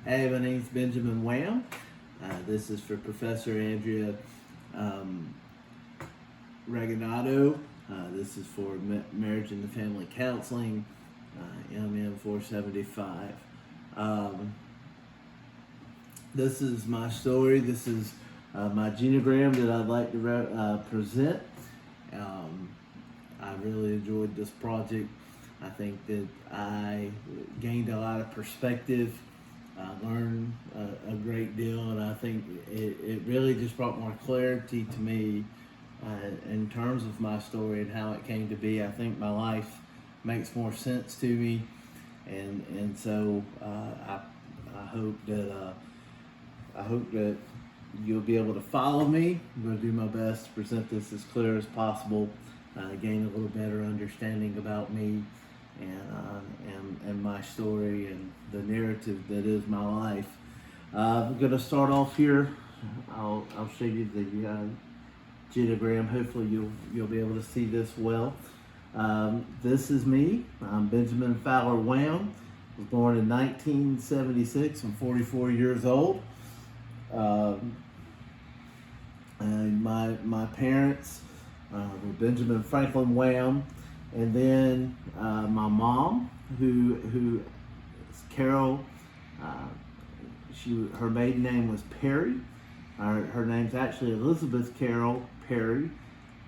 Hey, my name's Benjamin Wham. This is for Professor Andrea Reganato. This is for Marriage and the Family Counseling, MM 475. This is my story. This is my genogram that I'd like to present. I really enjoyed this project. I think that I gained a lot of perspective. I learned a great deal, and I think it really just brought more clarity to me in terms of my story and how it came to be. I think my life makes more sense to me, and so I hope that you'll be able to follow me. I'm going to do my best to present this as clear as possible, gain a little better understanding about me and my story and the narrative that is my life. I'm going to start off here. I'll show you the genogram. Hopefully you'll be able to see this well. This is me. I'm Benjamin Fowler Wham. I was born in 1976. I'm 44 years old. And my parents were Benjamin Franklin Wham, and then my mom, who is Carol. Her maiden name was Perry. Her name's actually Elizabeth Carol Perry,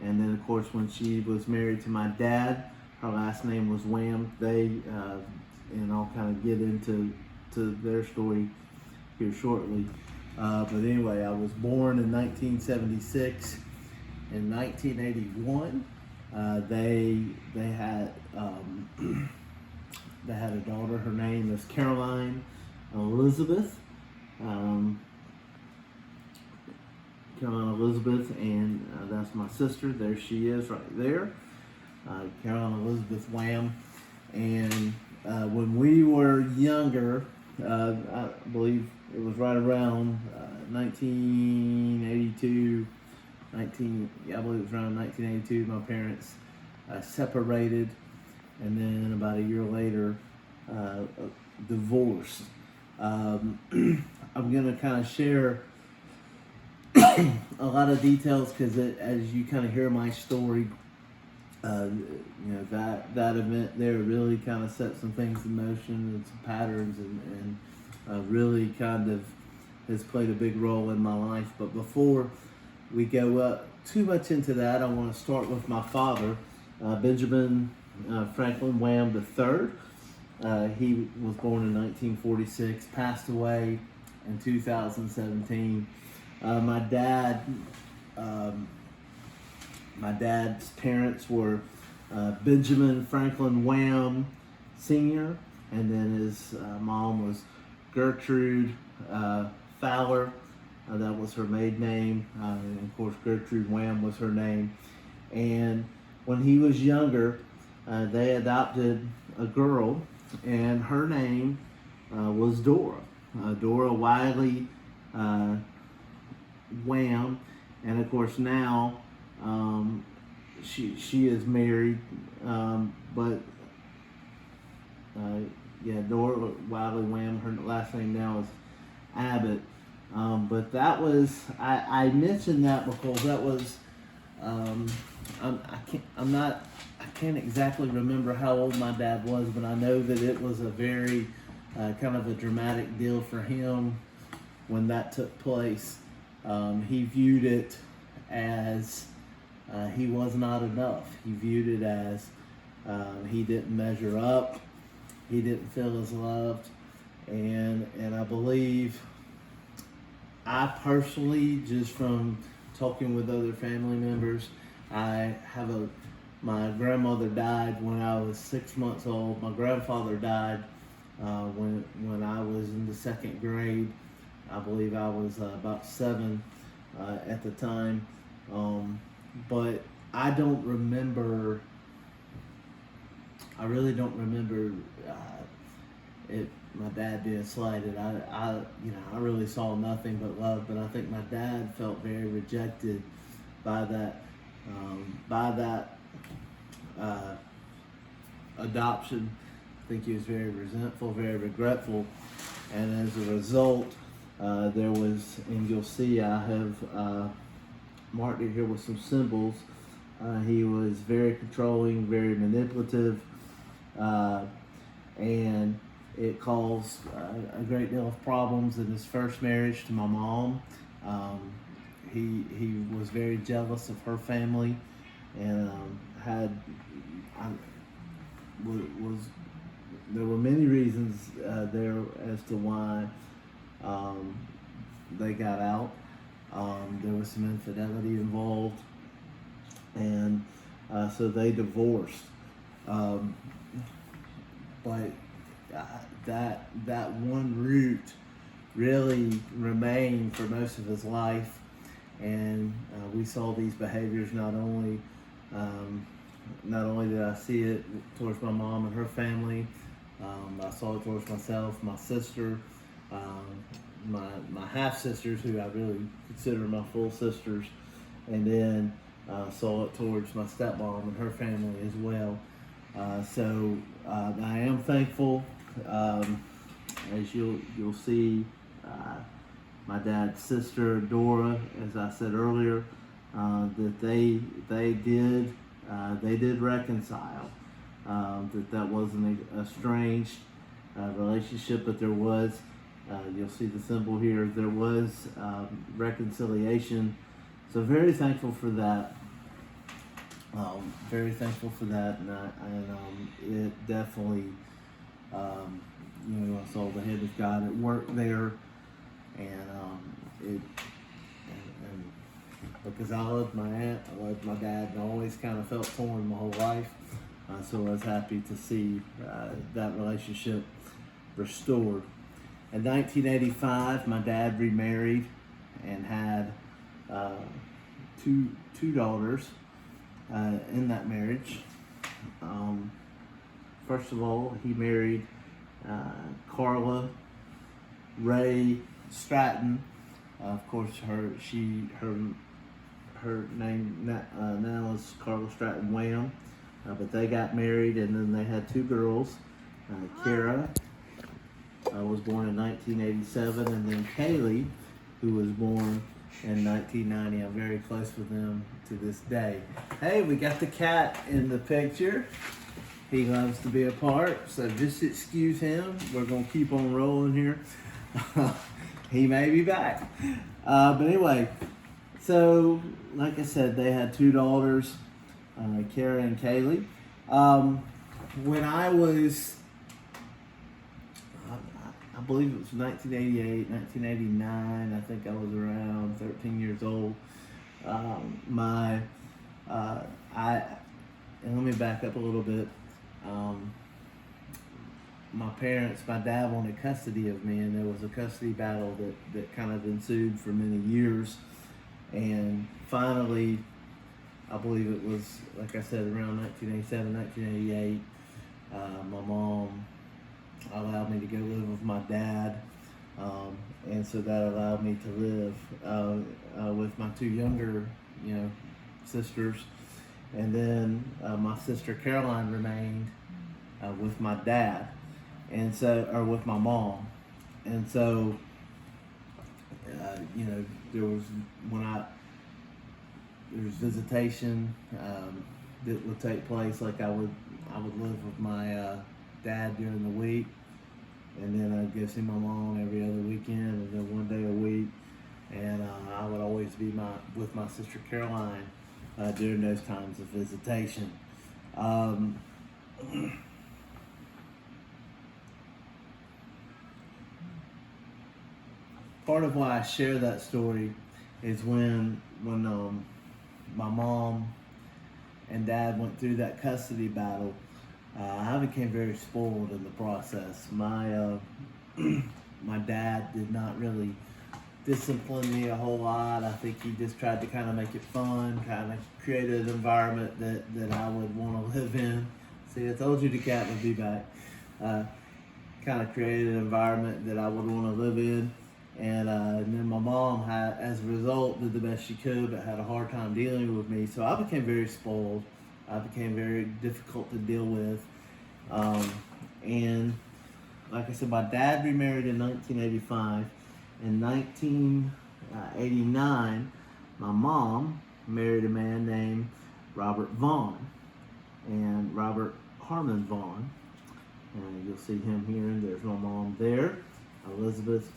and then of course when she was married to my dad, her last name was Wham. And I'll kind of get into their story here shortly. But anyway, I was born in 1976. In 1981, they had they had a daughter. Her name is Caroline Elizabeth. Caroline Elizabeth, and that's my sister. There she is, right there. Caroline Elizabeth Wham. And when we were younger, I believe it was right around 1982. I believe it was around 1982. My parents separated, and then about a year later, divorced. I'm gonna kind of share a lot of details because as you kind of hear my story, that event there really kind of set some things in motion and some patterns, and really kind of has played a big role in my life. But before we go up too much into that, I want to start with my father, Benjamin Franklin Wham III. He was born in 1946, passed away in 2017. My dad's parents were Benjamin Franklin Wham Sr., and then his mom was Gertrude Fowler. That was her maiden name, and of course Gertrude Wham was her name. And when he was younger, they adopted a girl, and her name was Dora. Dora Wiley Wham, and of course now she is married, but Dora Wiley Wham. Her last name now is Abbott. But that was I mentioned that because that was I can't exactly remember how old my dad was, but I know that it was a very kind of a dramatic deal for him when that took place. He viewed it as he was not enough. He viewed it as he didn't measure up. He didn't feel as loved, and I believe I personally, just from talking with other family members, my grandmother died when I was 6 months old. My grandfather died when I was in the second grade. I believe I was about 7 at the time. But I really don't remember my dad being slighted. I really saw nothing but love, but I think my dad felt very rejected by that adoption. I think he was very resentful, very regretful. and as a result, there was, and you'll see I have marked it here with some symbols. He was very controlling, very manipulative, and it caused a great deal of problems in his first marriage to my mom. He was very jealous of her family, and there were many reasons there as to why they got out. There was some infidelity involved, and so they divorced. But that one root really remained for most of his life, and we saw these behaviors not only did I see it towards my mom and her family, I saw it towards myself, my sister, my half sisters, who I really consider my full sisters, and then saw it towards my stepmom and her family as well. So I am thankful, as you'll see, my dad's sister Dora, as I said earlier, that they did reconcile. That wasn't a strange relationship, but there was. You'll see the symbol here. There was reconciliation. So very thankful for that. Very thankful for that, and it definitely, I saw the hand of God at work there, and because I loved my aunt, I loved my dad, and I always kind of felt torn my whole life. So I was happy to see that relationship restored. In 1985, my dad remarried and had two daughters in that marriage. First of all, he married Carla Ray Stratton. Of course, her name now is Carla Stratton Wham. But they got married, and then they had two girls. Kara was born in 1987, and then Kaylee, who was born in 1990. I'm very close with them to this day. Hey, we got the cat in the picture. He loves to be a part, so just excuse him. We're going to keep on rolling here. He may be back. But anyway, so like I said, they had two daughters, Kara and Kaylee. When I was, I believe it was 1988, 1989, I think I was around 13 years old. And let me back up a little bit. My dad wanted custody of me, and there was a custody battle that kind of ensued for many years. And finally, I believe it was, like I said, around 1987, 1988, my mom allowed me to go live with my dad. And so that allowed me to live with my two younger, sisters. And then my sister Caroline remained with my dad, or with my mom. And so, there was visitation that would take place. Like I would live with my dad during the week, and then I'd go see my mom every other weekend, and then one day a week. And I would always be with my sister Caroline during those times of visitation. Part of why I share that story is when my mom and dad went through that custody battle, I became very spoiled in the process. My dad did not really discipline me a whole lot. I think he just tried to kind of make it fun, kind of create an environment that I would want to live in. See, I told you the cat would be back. Kind of created an environment that I would want to live in. And then my mom as a result, did the best she could, but had a hard time dealing with me. So I became very spoiled. I became very difficult to deal with. And like I said, my dad remarried in 1985. In 1989, my mom married a man named Robert Vaughn, and Robert Harmon Vaughn. And you'll see him here, and there's my mom there, Elizabeth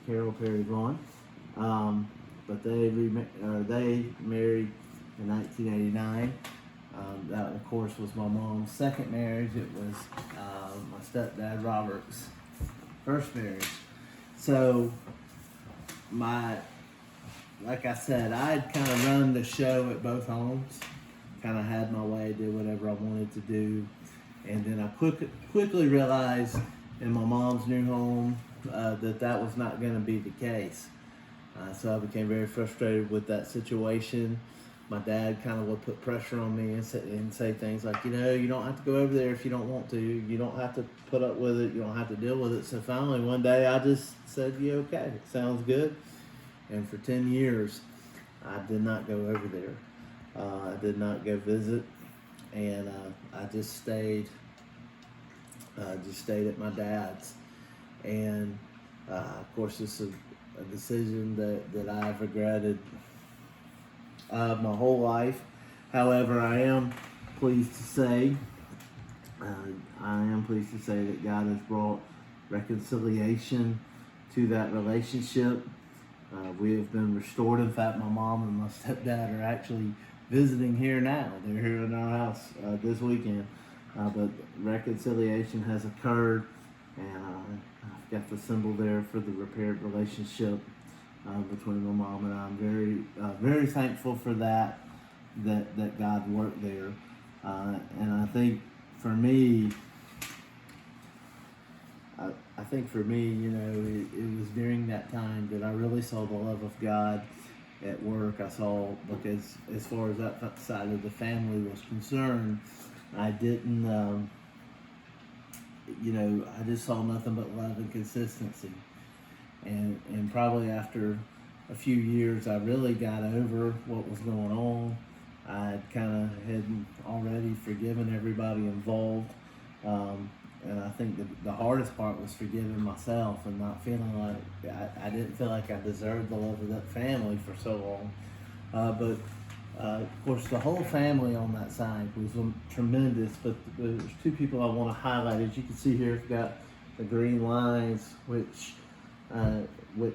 Carol Perry Vaughn. But they married in 1989. That, of course, was my mom's second marriage. It was my stepdad Robert's first marriage. So, like I said, I'd kind of run the show at both homes. Kind of had my way, did whatever I wanted to do. And then I quickly realized in my mom's new home that was not going to be the case. So I became very frustrated with that situation. My dad kind of would put pressure on me and say things like, you don't have to go over there if you don't want to. You don't have to put up with it. You don't have to deal with it. So finally one day I just said, yeah, okay, it sounds good. And for 10 years, I did not go over there. I did not go visit. And I just stayed at my dad's. And of course, this is a decision that I've regretted my whole life. However, I am pleased to say that God has brought reconciliation to that relationship. We have been restored. In fact, my mom and my stepdad are actually visiting here now. They're here in our house this weekend. But reconciliation has occurred, and I've got the symbol there for the repaired relationship between my mom and I. I'm very thankful for that God worked there. And I think for me, it was during that time that I really saw the love of God at work. I saw, because as far as that side of the family was concerned, I didn't, I just saw nothing but love and consistency. And probably after a few years, I really got over what was going on. I had already forgiven everybody involved. And I think the hardest part was forgiving myself and not feeling like, I didn't feel like I deserved the love of that family for so long. But of course, the whole family on that side was tremendous, but there's two people I want to highlight. As you can see here, I've got the green lines, which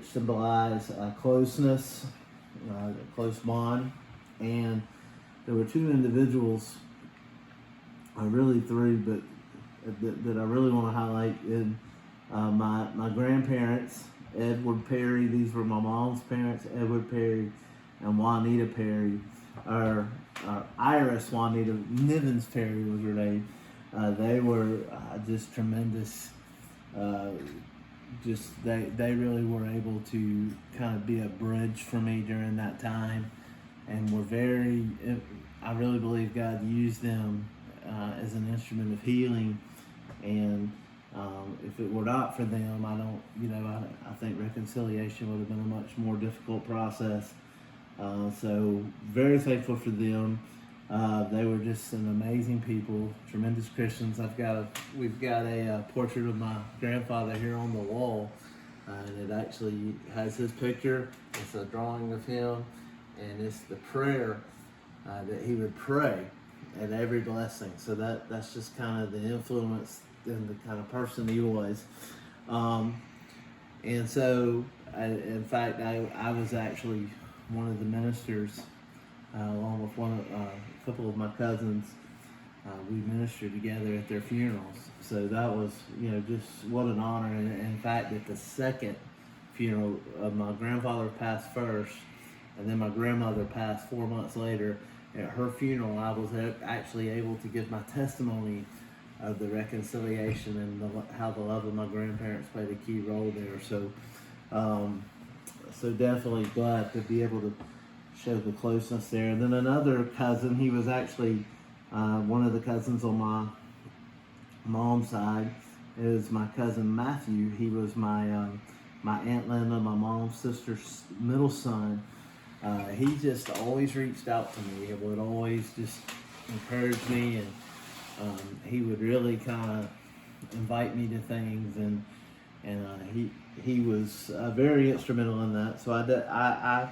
symbolize closeness, close bond. And there were two individuals, really three, but that I really want to highlight. In my grandparents, Edward Perry. These were my mom's parents, Edward Perry and Juanita Perry. Or Iris Juanita Nivens Perry was her name. They were just tremendous. They really were able to kind of be a bridge for me during that time, and I really believe God used them as an instrument of healing. And if it were not for them, I think reconciliation would have been a much more difficult process. So very thankful for them. They were just some amazing people, tremendous Christians. We've got a portrait of my grandfather here on the wall, and it actually has his picture. It's a drawing of him, and it's the prayer that he would pray at every blessing. So that's just kind of the influence and the kind of person he was. And so, in fact, I was actually one of the ministers, along with a couple of my cousins. We ministered together at their funerals. So that was, just what an honor. And in fact, at the second funeral, my grandfather passed first, and then my grandmother passed 4 months later. At her funeral, I was actually able to give my testimony of the reconciliation and how the love of my grandparents played a key role there. So definitely glad to be able to show the closeness there. And then another cousin, he was actually one of the cousins on my mom's side, is my cousin Matthew. He was my Aunt Linda, my mom's sister's middle son. He just always reached out to me. He would always just encourage me, and he would really kind of invite me to things, and he was very instrumental in that. So I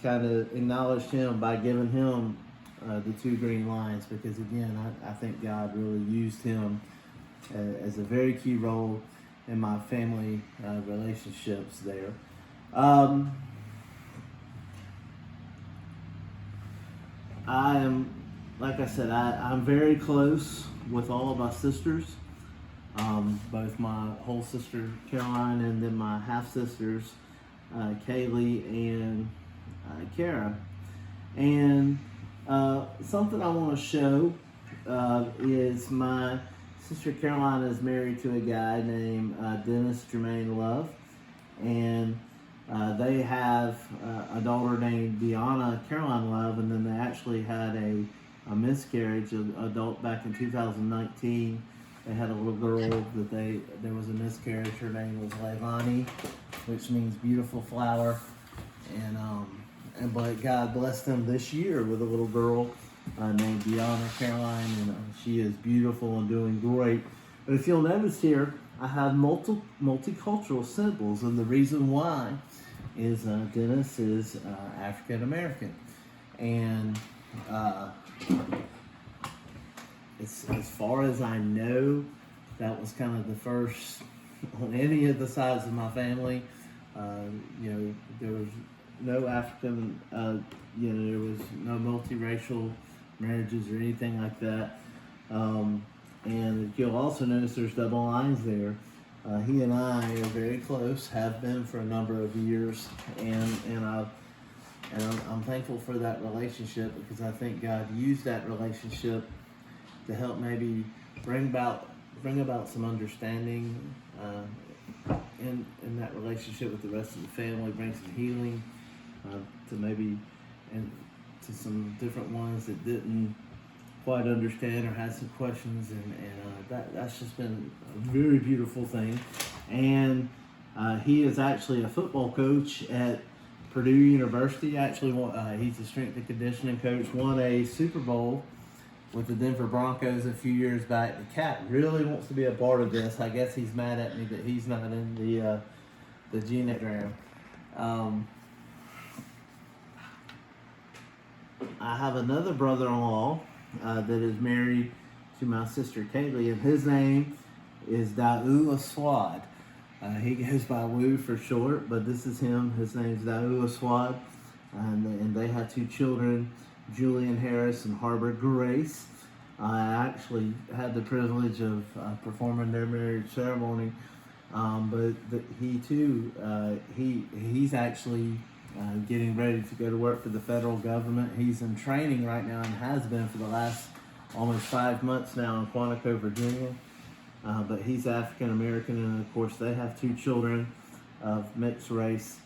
kind of acknowledged him by giving him the 2 green lions, because again, I think God really used him as a very key role in my family relationships there. I am, like I said, I'm very close with all of my sisters, both my whole sister Caroline and then my half sisters Kaylee and Kara. And something I want to show is my sister Caroline is married to a guy named Dennis Jermaine Love, and they have a daughter named Deanna Caroline Love, and then they actually had a miscarriage, an adult, back in 2019. They had a little girl that there was a miscarriage. Her name was Leilani, which means beautiful flower, but God blessed them this year with a little girl named Deanna Caroline, and she is beautiful and doing great. But if you'll notice here, I have multicultural symbols, and the reason why is Dennis is African American, and as far as I know, that was kind of the first on any of the sides of my family. There was no African, there was no multiracial marriages or anything like that. And you'll also notice there's double lines there. He and I are very close, have been for a number of years, and I'm thankful for that relationship, because I think God used that relationship to help maybe bring about some understanding in that relationship with the rest of the family, bring some healing to maybe and to some different ones that didn't quite understand or had some questions, and that's just been a very beautiful thing. And he is actually a football coach at Purdue University. Actually, he's a strength and conditioning coach. Won a Super Bowl with the Denver Broncos a few years back. The cat really wants to be a part of this. I guess he's mad at me that he's not in the Genogram. I have another brother-in-law that is married to my sister Kaylee, and his name is Daou Aswad. He goes by Wu for short, but this is him. His name's Daou Aswad, and they have 2 children, Julian Harris and Harbor Grace. I actually had the privilege of performing their marriage ceremony, but he too, he's actually getting ready to go to work for the federal government. He's in training right now and has been for the last almost 5 months now in Quantico, Virginia. But he's African American, and of course they have 2 children of mixed race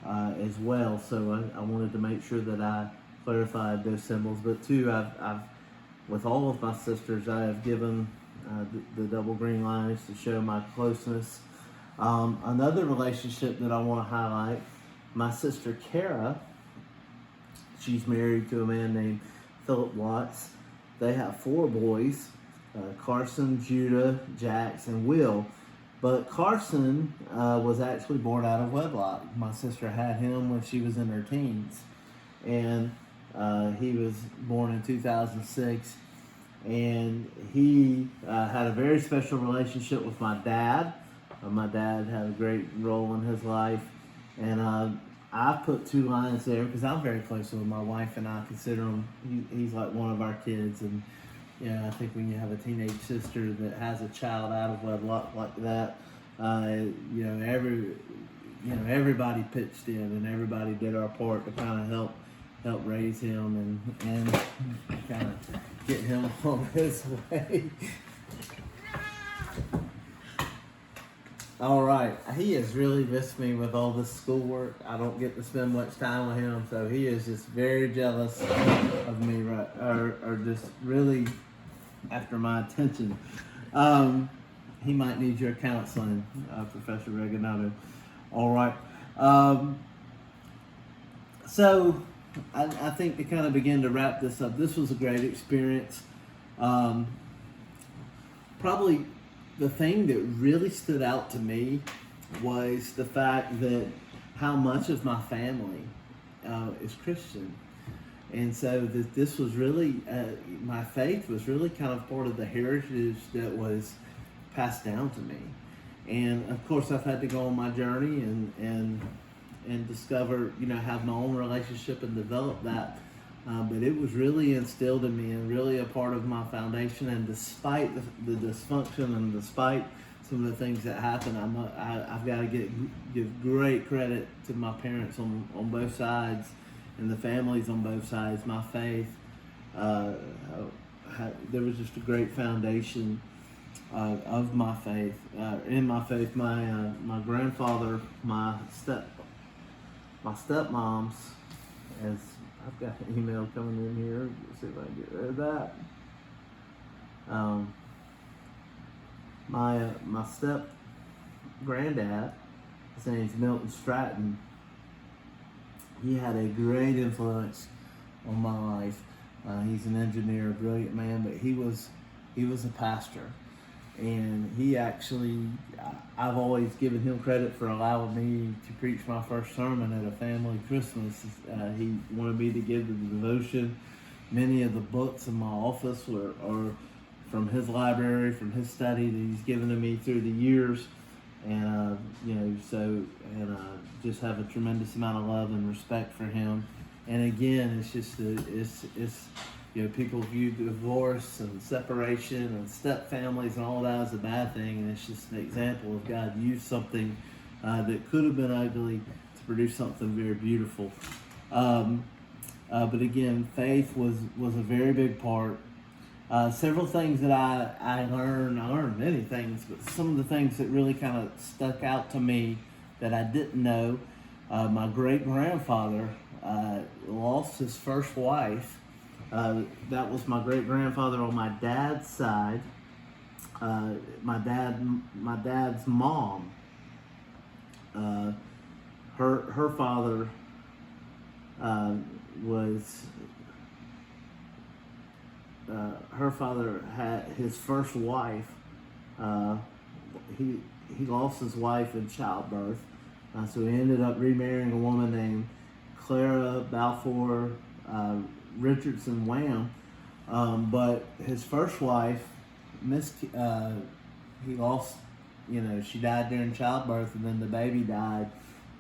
as well. So I wanted to make sure that I clarified those symbols. But too, I've with all of my sisters, I have given the double green lines to show my closeness. Another relationship that I want to highlight, my sister Kara, she's married to a man named Philip Watts. They have 4 boys, Carson, Judah, Jax, and Will. But Carson was actually born out of wedlock. My sister had him when she was in her teens. And he was born in 2006. And he had a very special relationship with my dad. My dad had a great role in his life. And I put 2 lines there because I'm very close with my wife, and I consider him, he's like one of our kids. And I think when you have a teenage sister that has a child out of wedlock like that, everybody pitched in and everybody did our part to kind of help raise him and kind of get him on his way. All right, he has really missed me with all this schoolwork. I don't get to spend much time with him, so he is just very jealous of me, right? Or just really after my attention. He might need your counseling, Professor Reganato. All right. So I think to kind of begin to wrap this up, this was a great experience. Probably the thing that really stood out to me was the fact that how much of my family is Christian. And so that this was really, my faith was really kind of part of the heritage that was passed down to me. And of course, I've had to go on my journey and discover, have my own relationship and develop that. But it was really instilled in me and really a part of my foundation. And despite the dysfunction and despite some of the things that happen, I've got to give great credit to my parents on both sides and the families on both sides. My faith, there was just a great foundation of my faith. In my faith, my grandfather, my stepmoms, as I've got an email coming in here. Let's see if I can get rid of that. My step granddad, his name's Milton Stratton. He had a great influence on my life. He's an engineer, a brilliant man, but he was a pastor. And he actually, I've always given him credit for allowing me to preach my first sermon at a family Christmas. He wanted me to give the devotion. Many of the books in my office are from his library, from his study that he's given to me through the years. And, just have a tremendous amount of love and respect for him. And again, it's just, people view divorce and separation and step families and all that as a bad thing, and it's just an example of God used something that could have been ugly to produce something very beautiful. But again, faith was a very big part. Several things that I learned many things, but some of the things that really kind of stuck out to me that I didn't know, my great-grandfather lost his first wife. That was my great-grandfather on my dad's side. My dad's mom. Her father her father had his first wife. He lost his wife in childbirth, so he ended up remarrying a woman named Clara Balfour Richardson Wham, but his first wife, he lost, she died during childbirth, and then the baby died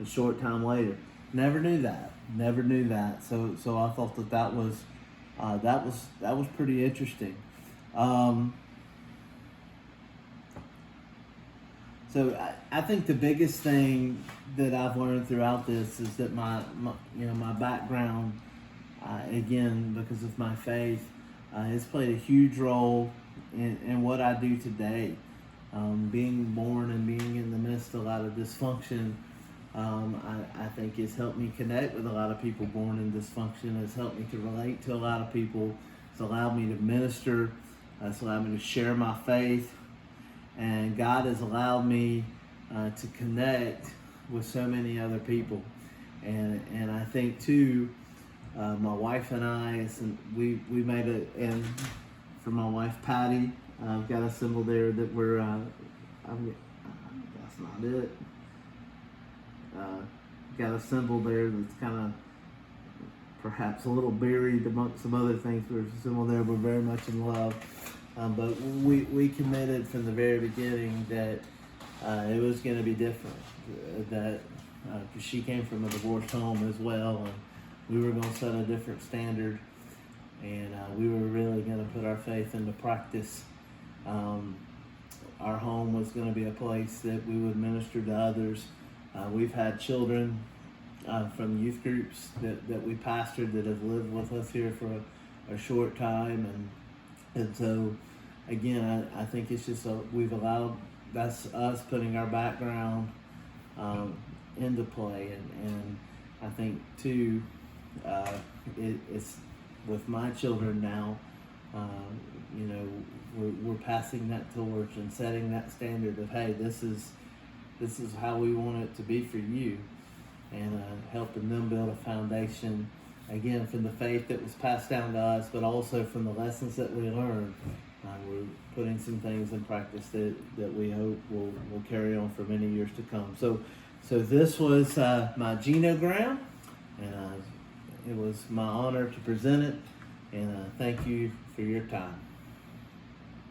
a short time later. Never knew that. So I thought that was pretty interesting. So I think the biggest thing that I've learned throughout this is that my background, again, because of my faith, has played a huge role in what I do today. Being born and being in the midst of a lot of dysfunction, I think it's helped me connect with a lot of people born in dysfunction. It's helped me to relate to a lot of people. It's allowed me to minister. It's allowed me to share my faith. And God has allowed me to connect with so many other people. And I think too, my wife and I, we made it, and for my wife Patty, I've got a symbol there that we're, that's not it. Got a symbol there that's kind of perhaps a little buried amongst some other things. There's a symbol there. We're very much in love. But we committed from the very beginning that it was going to be different. That because she came from a divorced home as well, and we were going to set a different standard, and we were really going to put our faith into practice. Our home was going to be a place that we would minister to others. We've had children from youth groups that we pastored that have lived with us here for a short time, and so again, I think it's just we've allowed, that's us putting our background into play, and I think too, it's with my children now. We're passing that torch and setting that standard of, hey, this is how we want it to be for you, and helping them build a foundation, again, from the faith that was passed down to us, but also from the lessons that we learned We're putting some things in practice that we hope will carry on for many years to come. So this was my Genogram, and it was my honor to present it, and thank you for your time.